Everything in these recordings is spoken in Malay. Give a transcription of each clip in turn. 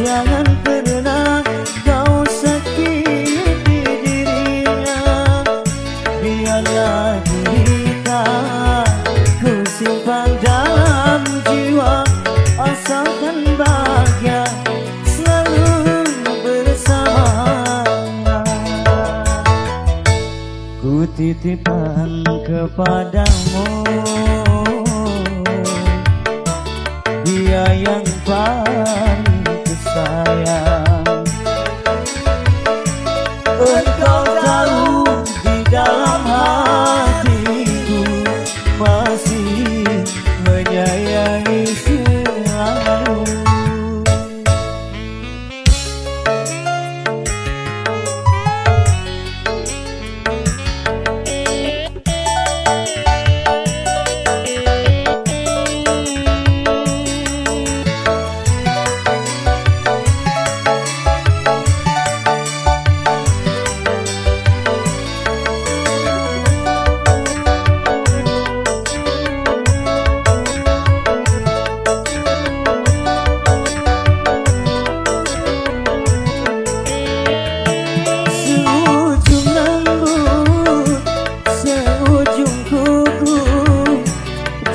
Jangan pernah kau sakiti dirinya. Biarlah derita ku simpan dalam jiwa, asalkan bahagia selalu bersamanya. Ku titipkan kepadamu dia yang paling sayang. Engkau tahu di dalam hatiku masih menyayangi selalu.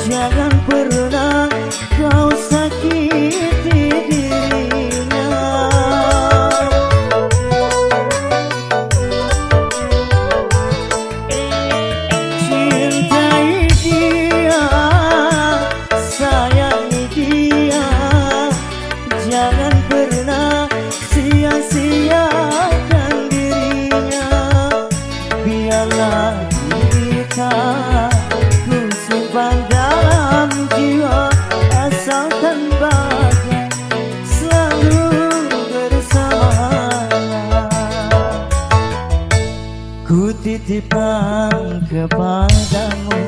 Jangan pernah kau sakiti dirinya. Cintai dia, sayangi dia, jangan pernah sia-siakan dirinya. Biarlah kita ku simpan dalam jiwa, asalkan bahagia selalu bersamanya. Ku titipkan kepadamu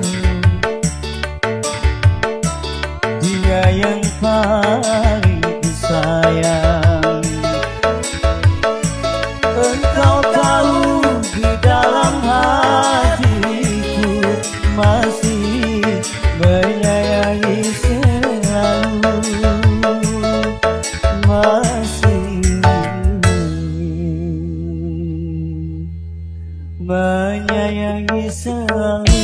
dia yang paling sayang. Engkau tahu di dalam hatiku masih menyayangi selalu, masih menyayangi selalu.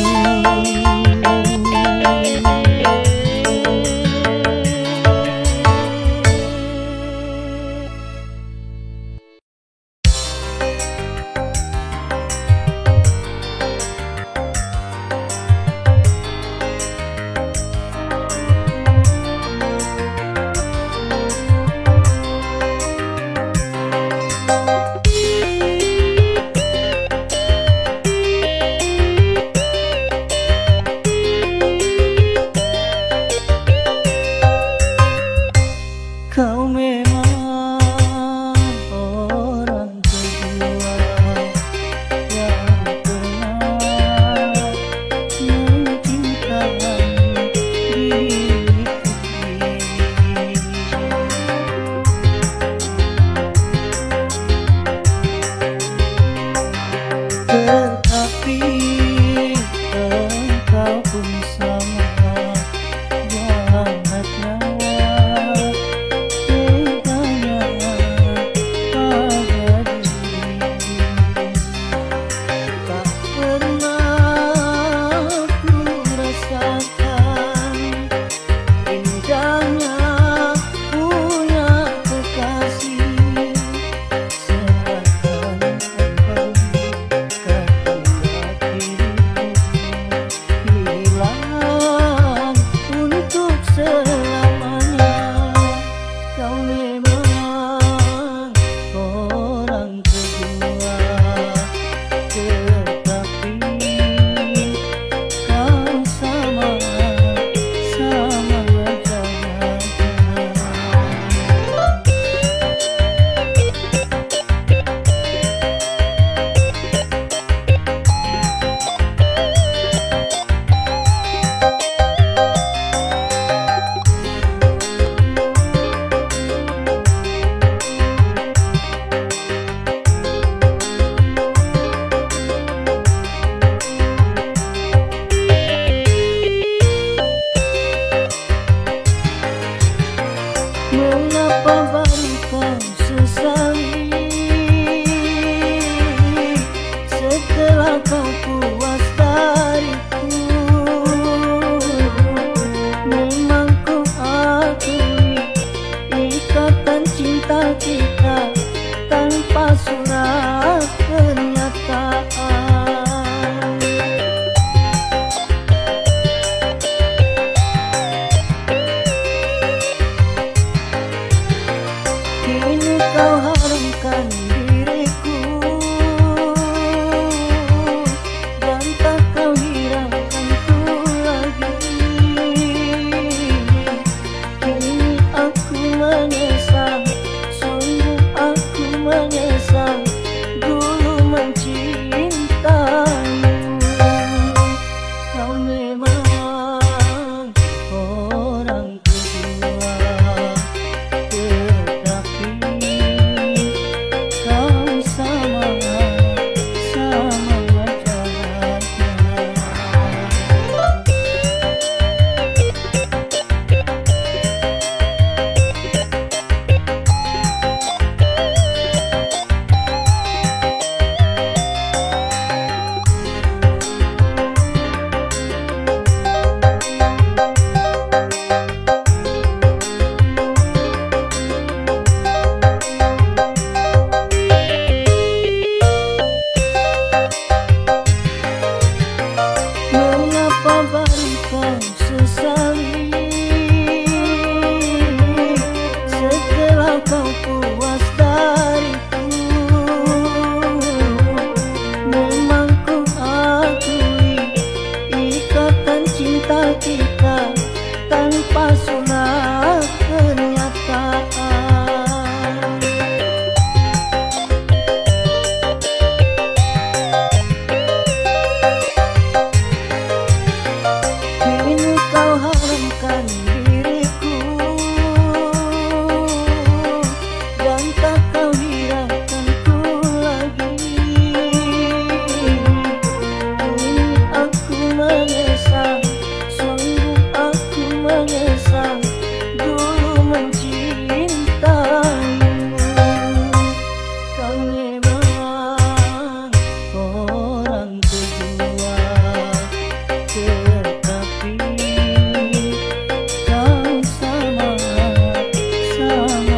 Kini kau harumkan diriku dan tak kau hiraukanku lagi. Kini aku menyesal, sungguh aku menyesal dulu mencintaimu. Kau memang orang kedua, tetapi kau sama jalannya. Mengapa baru kau sesali setelah kau puas dariku? Memang ku akui ikatan cinta kita tanpa surat pernyataan. Kini kau harumkan diriku dan tak kau hiraukanku lagi. Kini aku menyesal, sungguh aku menyesal dulu mencintaimu. Kau memang orang kedua, tetapi kau sama jalannya.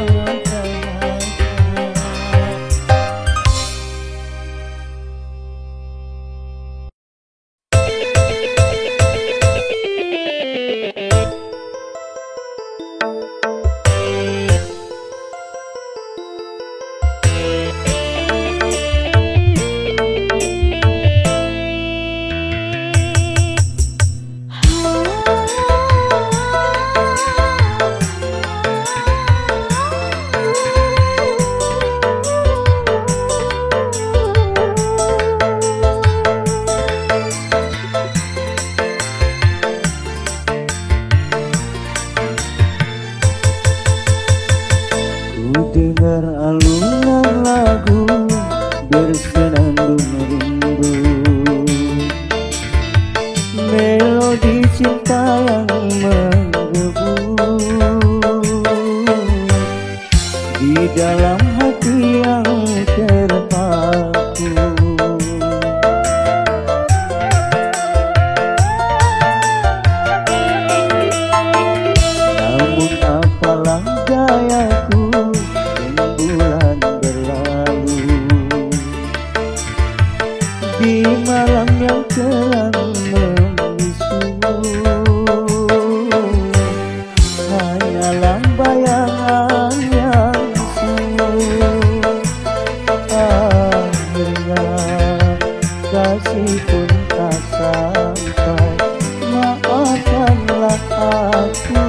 Ku dengar alunan lagu bersenandung rindu, melodi cinta yang menggebu di dalam hati yang terpaku. Namun apalah dayaku, bulan berlalu di malam yang kelam membisu, hanyalah bayangan yang semu. Akhirnya kasih pun tak sampai, maafkanlah aku.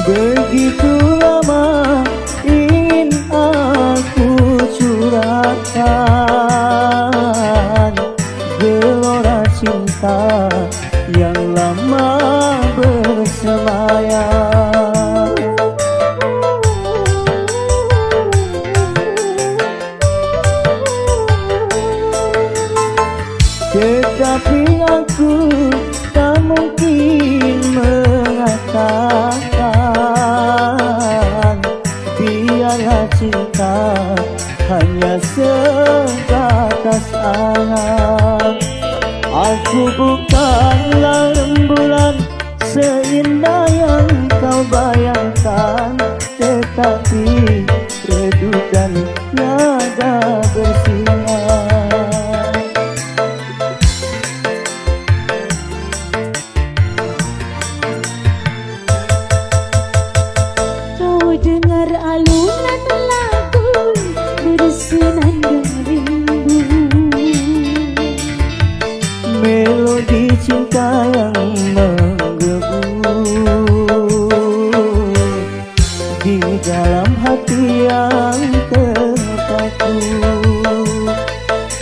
Begitu lama ingin aku curahkan gelora cinta yang lama bersemayam. Tetapi aku tak mungkin mengatakan cinta hanya sebatas angan. Aku bukanlah rembulan seindah yang kau bayangkan, tetapi redup dan tiada bersinar. Kau dengar alunan lagu bersenandung rindu, melodi cinta yang menggebu di dalam hati yang terpaku.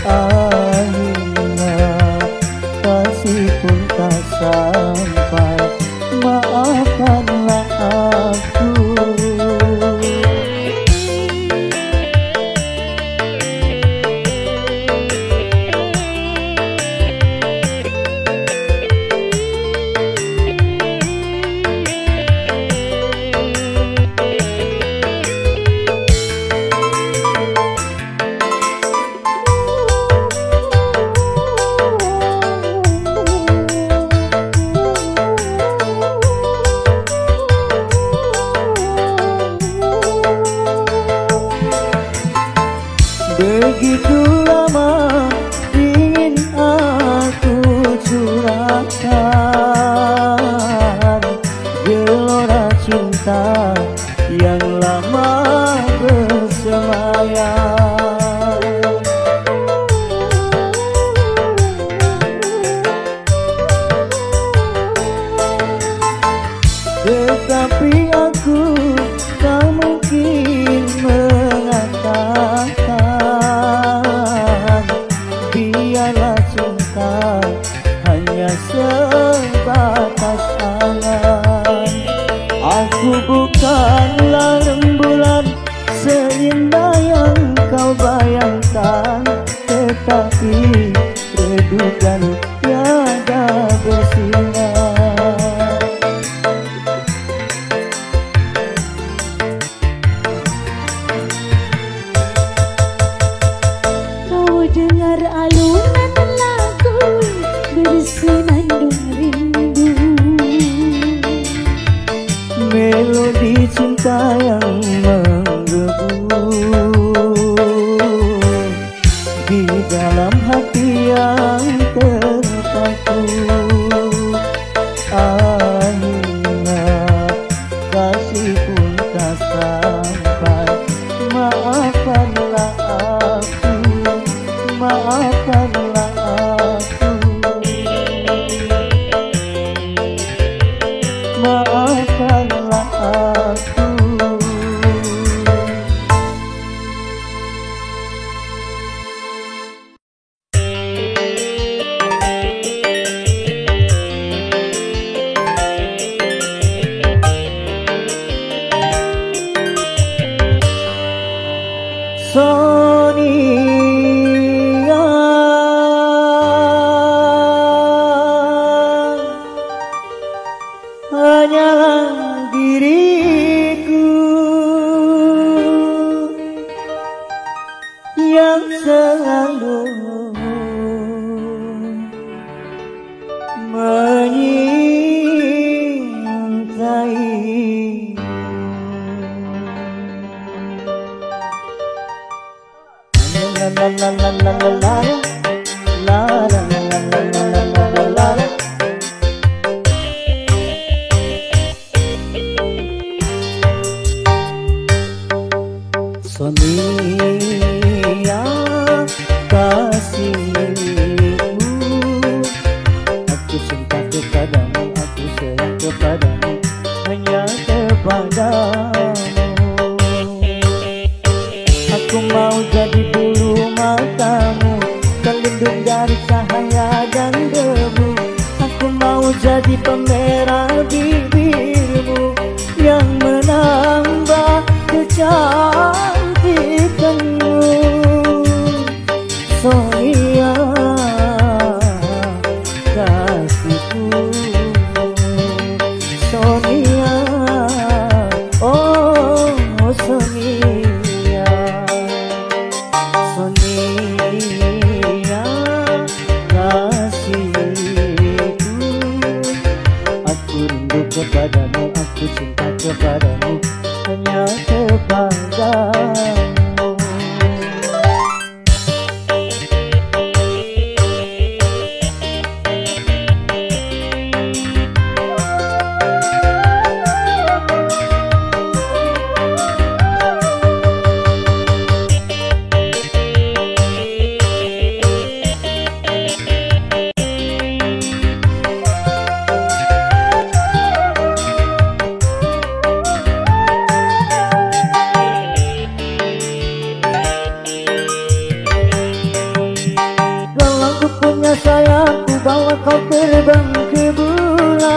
Akhirnya kasih pun tak sampai, maafkanlah aku. Begitu lama ingin aku curahkan gelora cinta yang lama bersemayam. Tetapi aku tak mungkin mengatakan biarlah cinta hanya sebatas angan. Aku bukanlah rembulan seindah yang kau bayangkan, tetapi redup dan tiada bersinar. dengar alunan lagu bersenandung rindu, melodi cinta yang menggebu di dalam hati yang terpaku. Akhirnya kasih pun tak sampai, maafkanlah aku, maafkanlah aku, maafkanlah aku. Sonia, hanyalah diriku yang selalu menyintai. La la la la la la la la la la la la la la. Sonia, kasihku, aku cinta kepadamu, aku sayang kepadamu, hanya kepadamu. Aku mau jadi bulu matamu, pelindung dari cahaya dan debu. Aku mau jadi pemerah bibirmu yang menambah kecantikanmu. Sonia, kasihku, Sonia, oh Sonia. aku cinta kepadamu, hanya kepadamu. Sayang, ku bawa kau terbang ke bulan.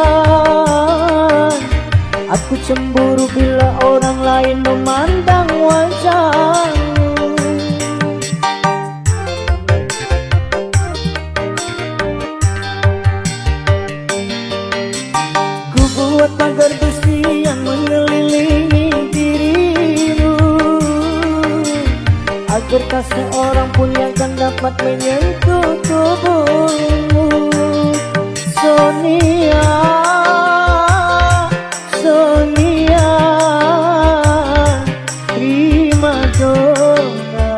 Aku cemburu bila orang lain memandang wajahmu. Ku buat pagar besi yang mengelilingi dirimu, agar tak seorang pun yang akan dapat menyentuh tubuhmu. Sonia, Sonia, prima donna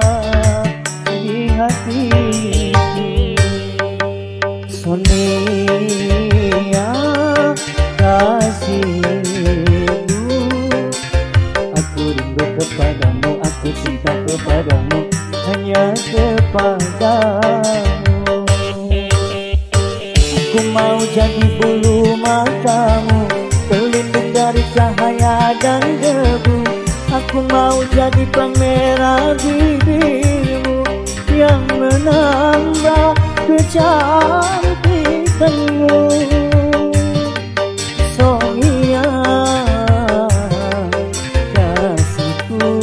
di hatiku. Sonia, kasihku, aku rindu kepadamu, aku cinta kepadamu, hanya kepadamu. Aku mau jadi bulu matamu, pelindung dari cahaya dan debu. Aku mau jadi pemerah bibirmu yang menambah kecantikanmu. Sonia, kasihku.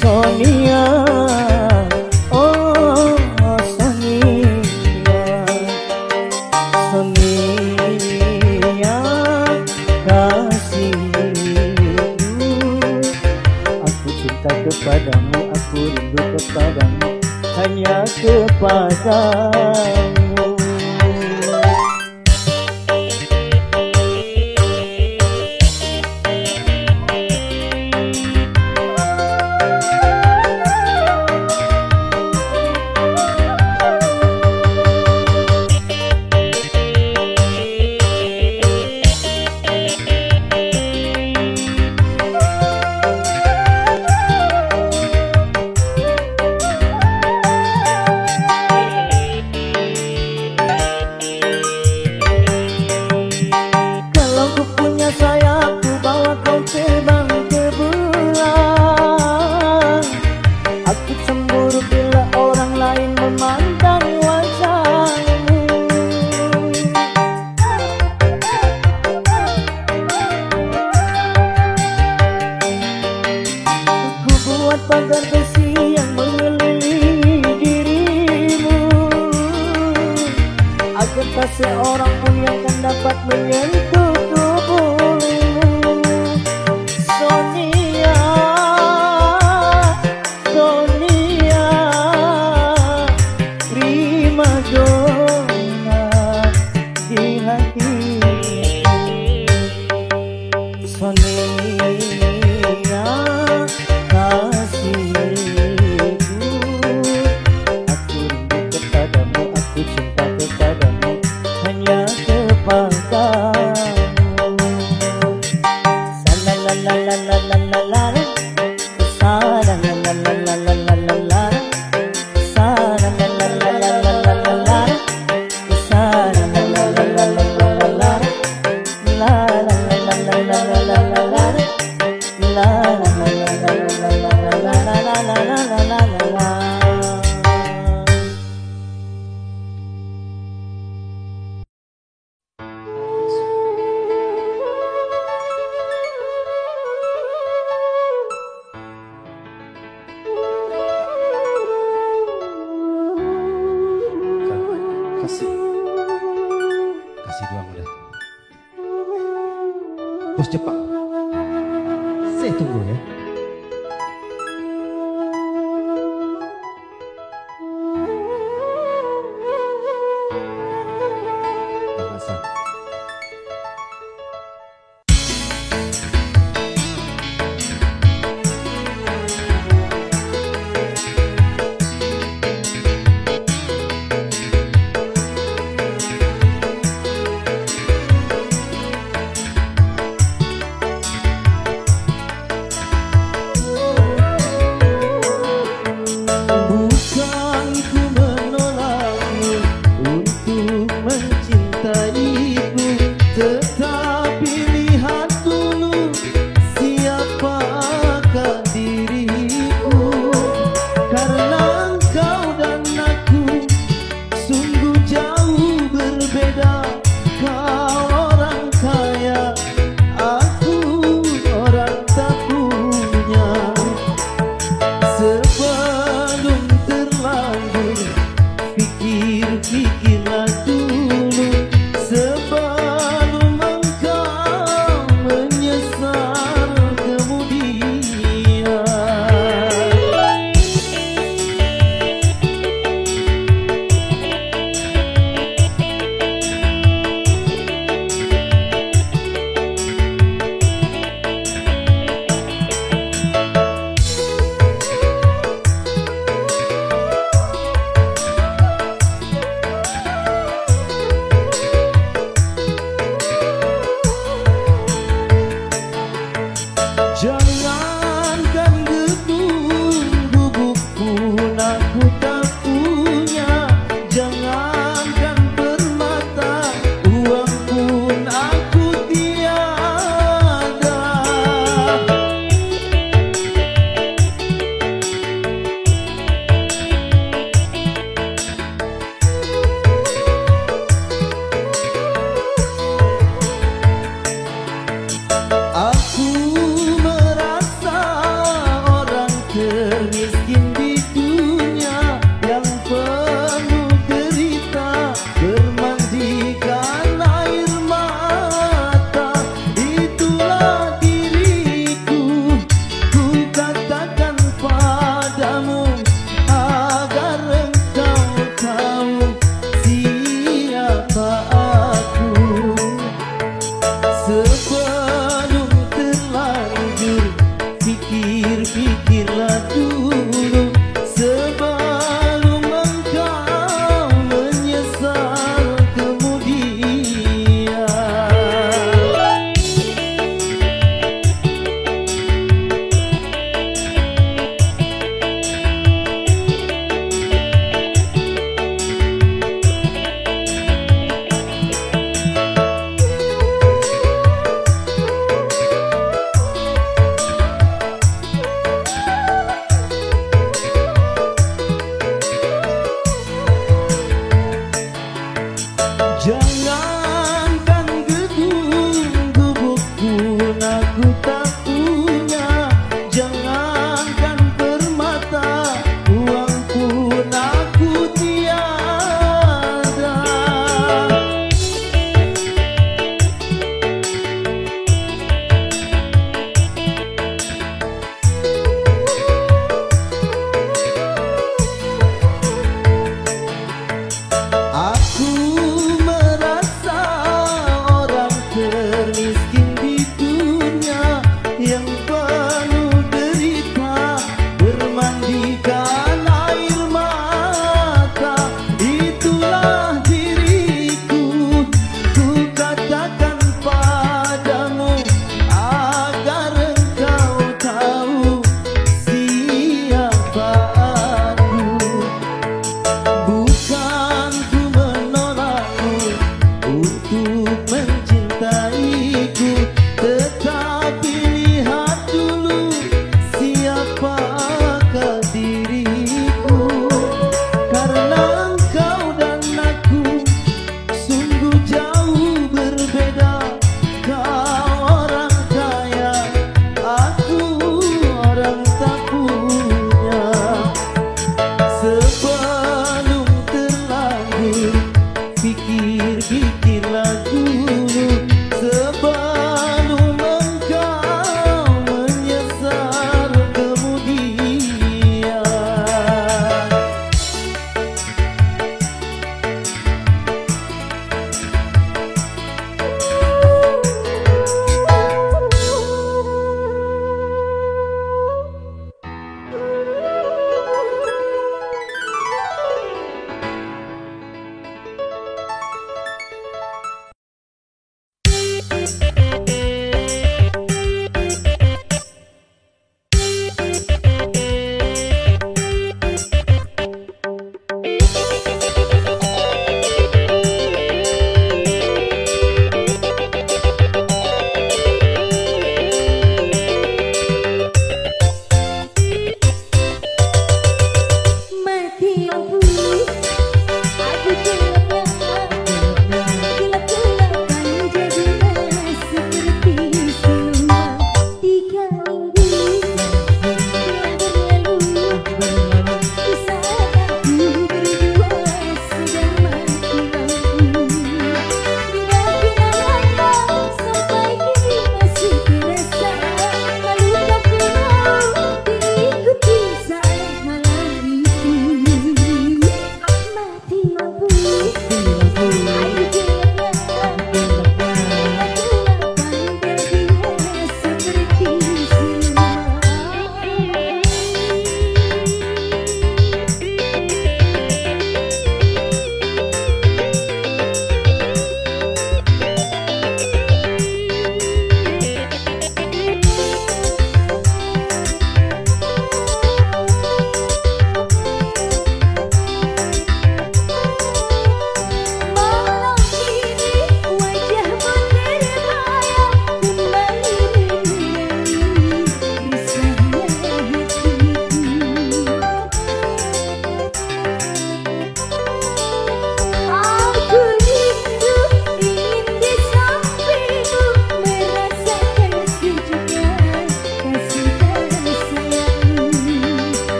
Sonia, oh Sonia, Sonia, kasihku. Aku cinta kepadamu, aku rindu kepadamu, hanya kepadamu. Pagar besi yang mengelilingi dirimu, agar tak seorang pun yang akan dapat menyentuh tubuhmu. Sonia, Sonia, prima donna di hatiku. Sonia, kasih doang udah. Bos Jepang, saya tunggu ya. Bang Hasan,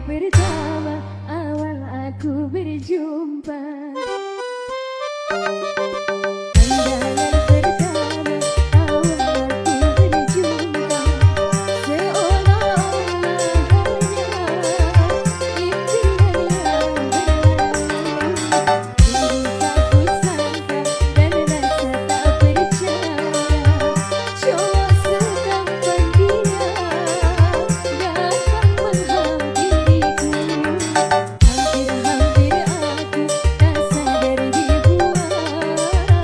pertama awal aku berjumpa. Pandangan pertama awal aku berjumpa, seolah-olah hanya impian yang berlalu. Ketika ku sangka dan rasa tak percaya, cowok setampan dia datang menghampiriku. Hampir-hampir aku tak sadar dibuai.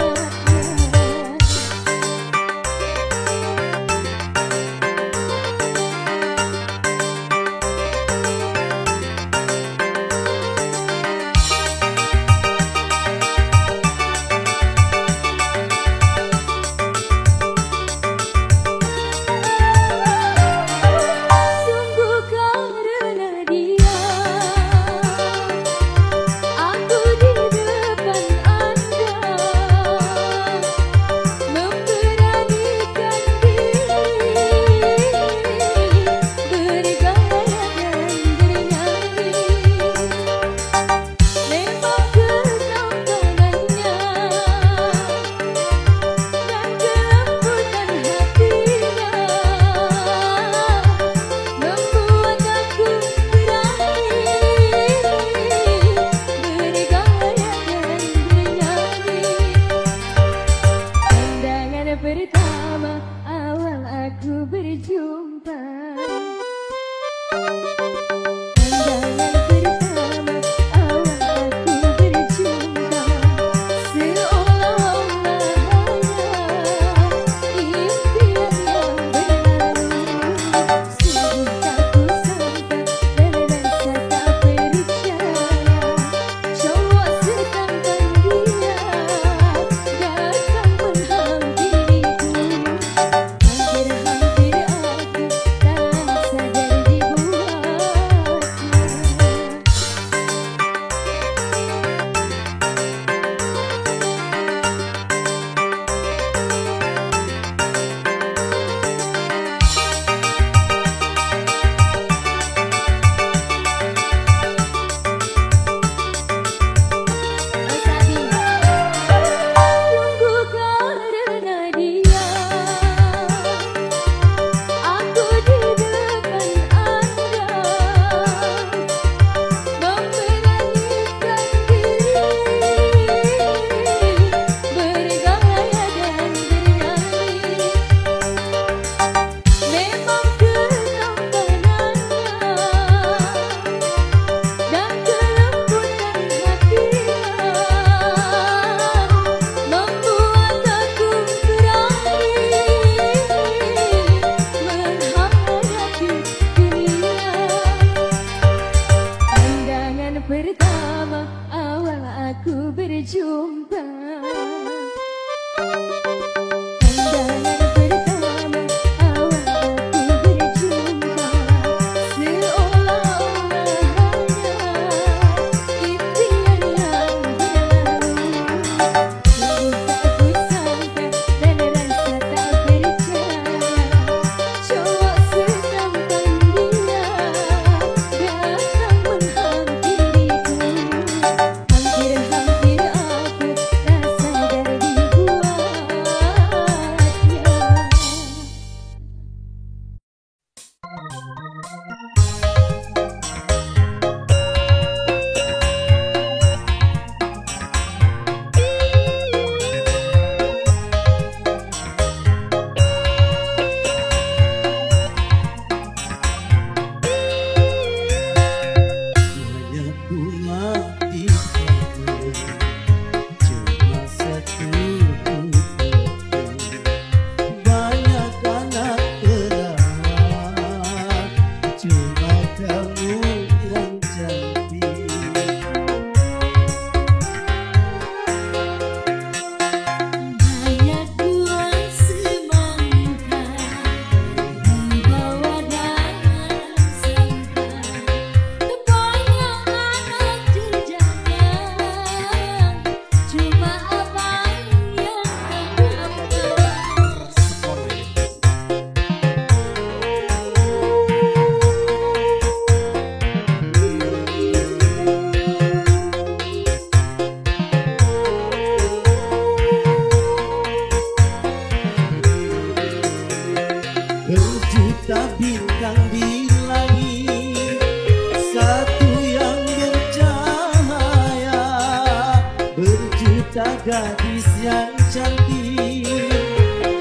gadis yang cantik,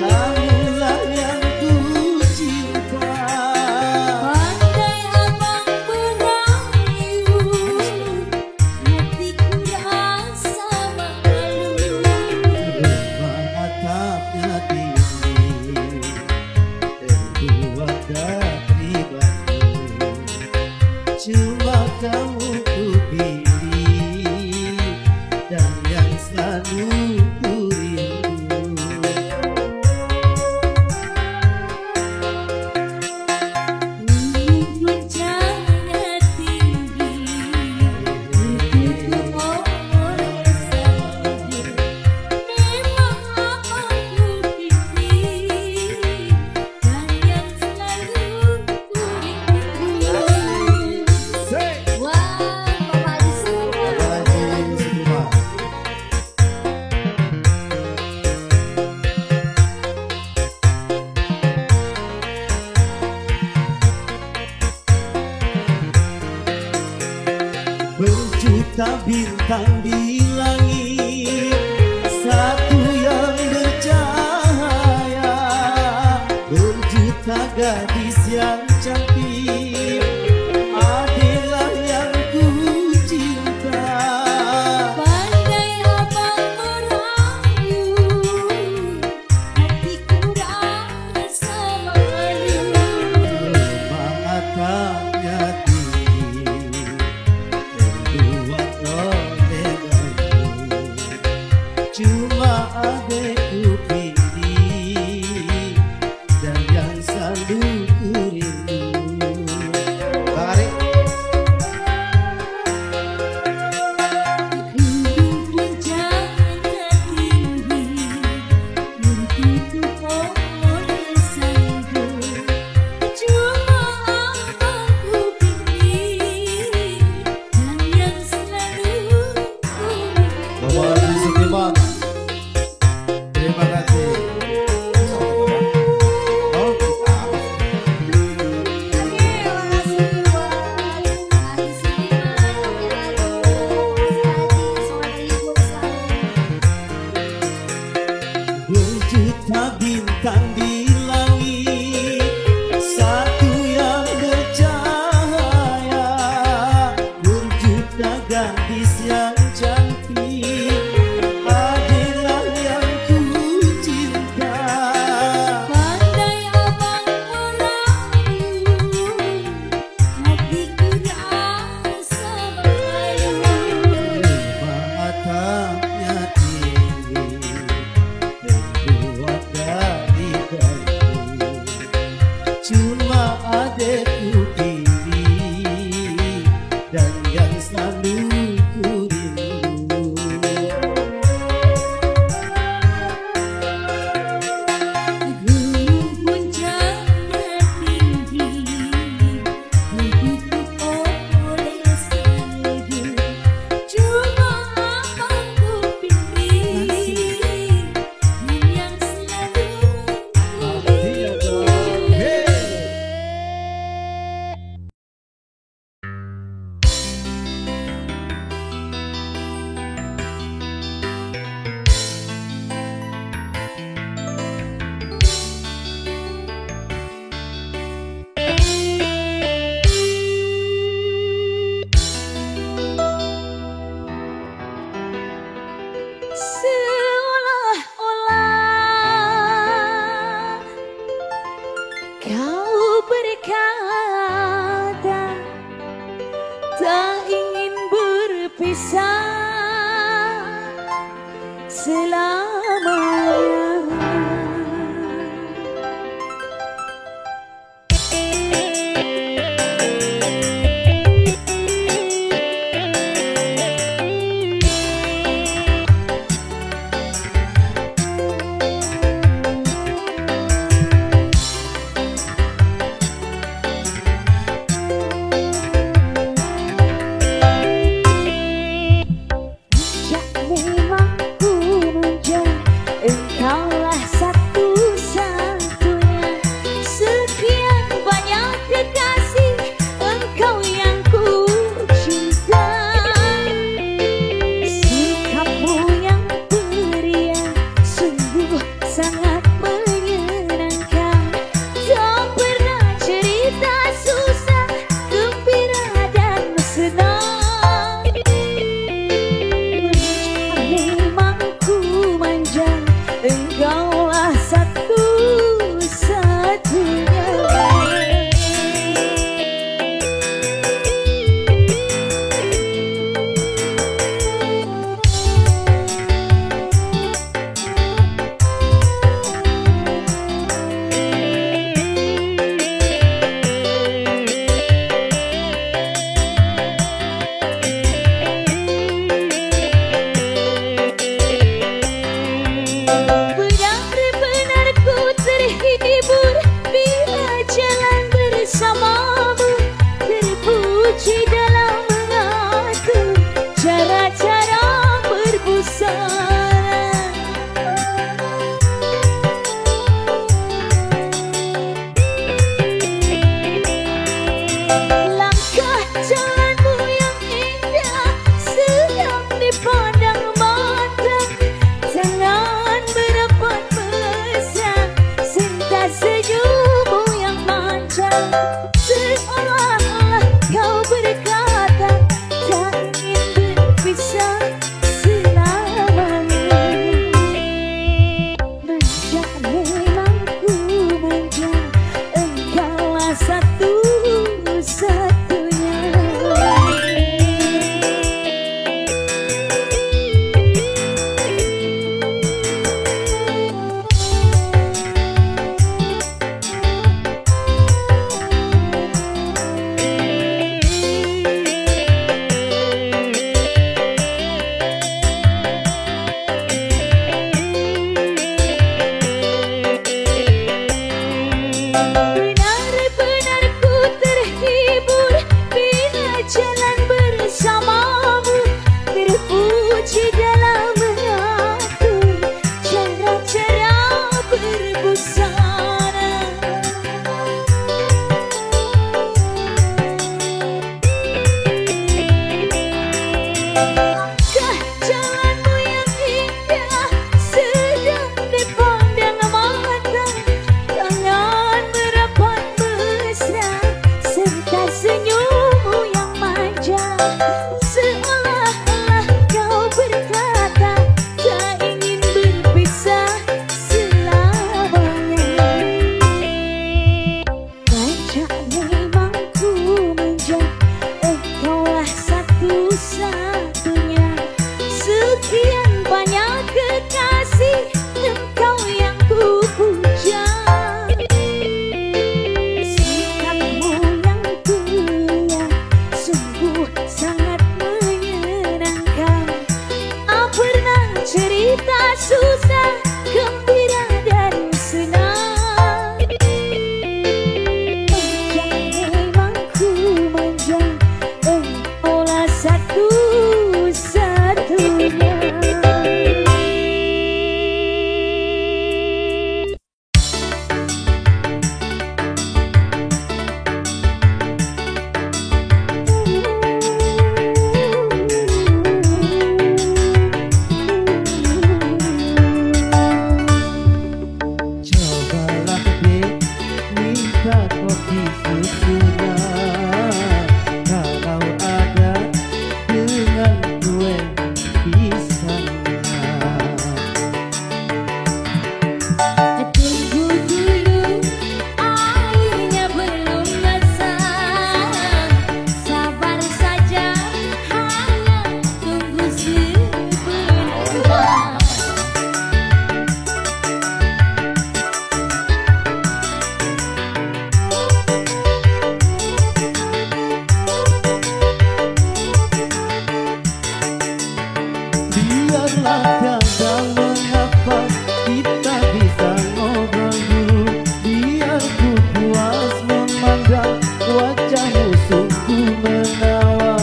kamulah yang ku cinta. Pandai abang merayu, hatiku rasa malu. Atapnya tinggi, terbuat dari batu, cuma kamu ku pilih dan yang selalu ku rindu. Puncaknya tinggi, tertutup oleh salju. Memang abangku pilih dan yang selalu ku rindu. Wah, Bapak semua. Apalagi semua. Berjuta bintang di langit, satu yang bercahaya. Berjuta gadis yang cantik, adalah yang ku cinta. Pandai abang merayu, hatiku rasa malu. Matanya tinggi, terbuat oleh batu, cuma adekku pilih dan yang selalu ku rindu. Bang Ari. Puncaknya tinggi, tertutup oleh salju. Cuma abangku pilih dan yang selalu ku rindu. Bapak Haji Sudirman, terima kasih. Oh, kita. Berjuta bintang di langit, satu yang bercahaya. Berjuta gadis yang cantik, adalah yang ku cinta. Pandai abang merayu, hatiku rasa malu. Matanya tinggi, terbuat dari batu, cuma adekku pilih dan yang selalu ku rindu. Gunung puncaknya tinggi, tertutup oleh salju. Cuma abangku pilih dan yang selalu ku rindu. Seolah-olah kau berkata tak ingin berpisah selamanya. sungguh menawan.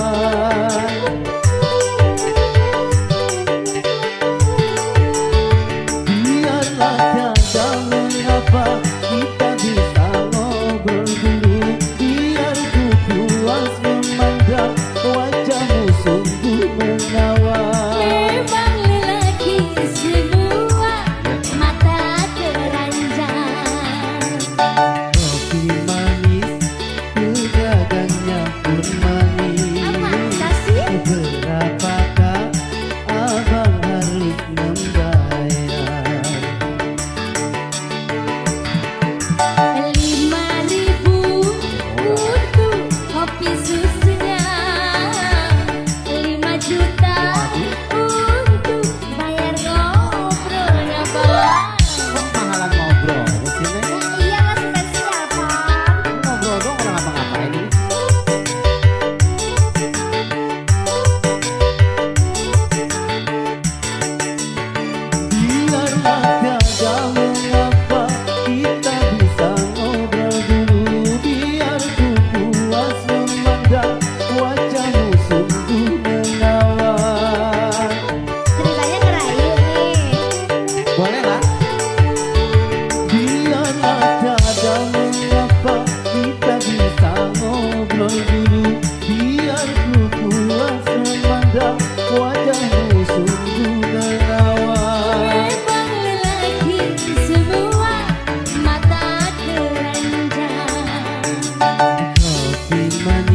Biarlah tiada mengapa kita bisa ngobrol dulu. Biar ku puas memandang wajahmu sungguh menawan. Memang lelaki semua mata keranjang. Kopi manis, pedagannya pun manis. Masa sih? Berapakah abang harus membayar? 5.000 untuk kopi susunya, 5 juta untuk bayar ngobrolnya bang. Kok mahalan ngobrol sih, Neng? Iya lah spesial bang. Ngobrol dong, orang ngapa-ngapain ini. Biarlah tiada mengapa kita bisa ngobrol dulu. Biar ku puas memandang wajahmu sungguh menawan. Ceritanya ngerayu nih. Boleh lah. Biarlah tiada mengapa kita bisa ngobrol dulu. Biar ku puas memandang wajahmu sungguh menawan. Memang lelaki semua mata keranjang. Kopi manis,